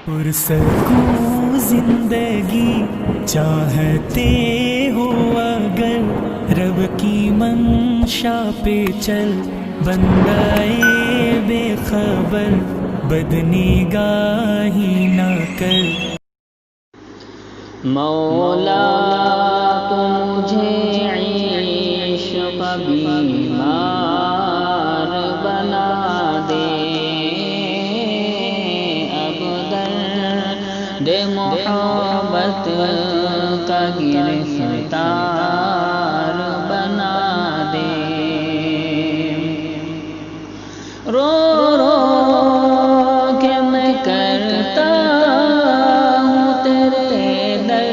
پرسکون زندگی چاہتے ہو اگر رب کی منشا پہ چل، بندہ بے خبر بدنگاہی نہ کر۔ مولا تو مجھے عشق بیمار بنا دے، اب درد محبت کا گرفتار بنا دے۔ رو رو کے میں کرتا ہوں تیرے در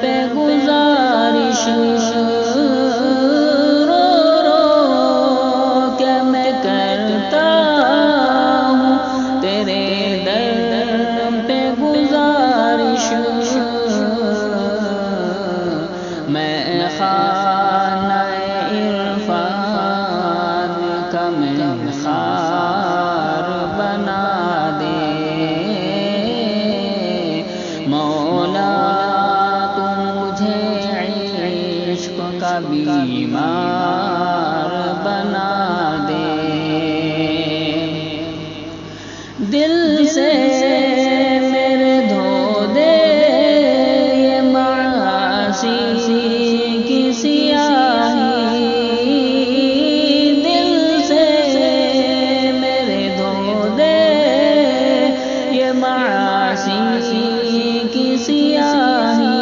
پہ گزارش، رو رو کے میں کرتا ہوں تیرے در پہ گزارش، میں خانہ عرفان کا میں خار بنا دے۔ مولا تو مجھے عشق کا بیمار بنا دے، دل سے میرے دھو دے یہ معاصی کی سیاہی، دل سے میرے دھو دے یہ معاصی کی سیاہی،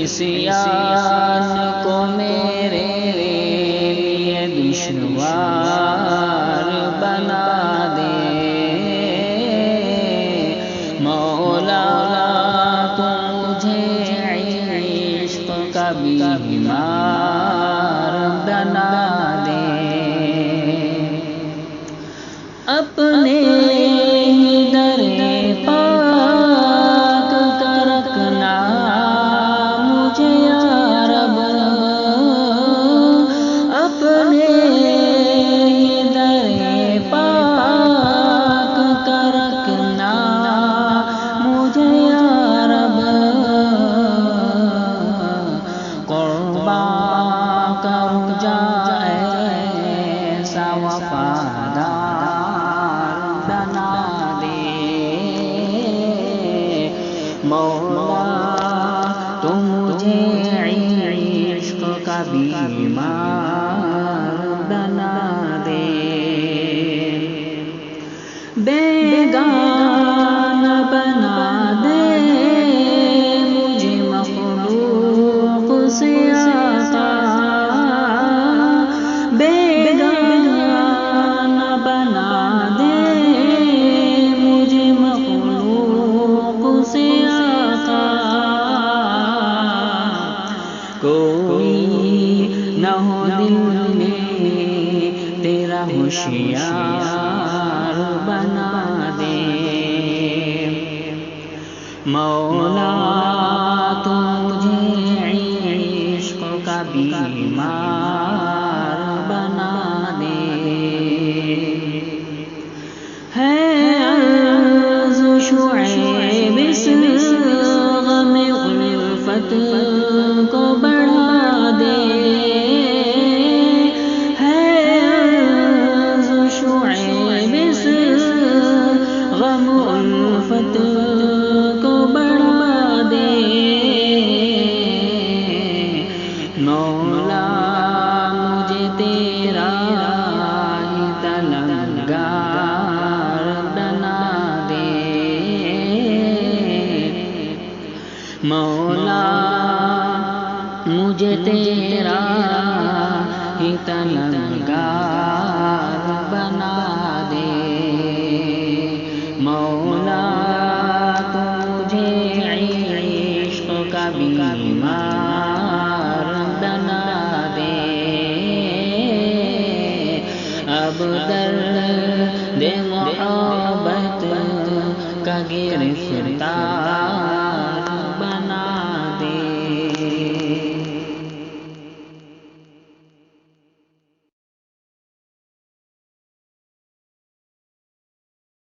عصیان کو میرے لیے دشوار بنا دے۔ مولا تو مجھے عشق کا بیمار بنا دے، اپنے ہی در پاک کا رکھنا مجھے یا رب، اپنے ہی در پاک کا رکھنا مجھے یا رب، قربان کروں جائے ایسا وفادار بنا دے۔ مولا تو مجھے عشق کا بیمار بنا دے، بیگانہ بنا دے مجھے مخلوق سے آقا، بیگانہ بنا دے مجھے مخلوق سے آقا، کوئی نہ ہو دل میں تیرا ہوشیار بنا دے۔ مولا تو مجھے عشق کا بیمار بنا دے، ہے عرض شعیب اس غم الفت کو بڑھا دے، ہے عرض شعیب اس غم الفت کو بڑھا دے۔ مولا مجھے تیرا ہی طلبگار بنا دے، مولا مجھے تیرا ہی طلبگار بنا دے۔ مولا تو مجھے عشق کا بیمار بنا دے، اب درد محبت کا گرفتار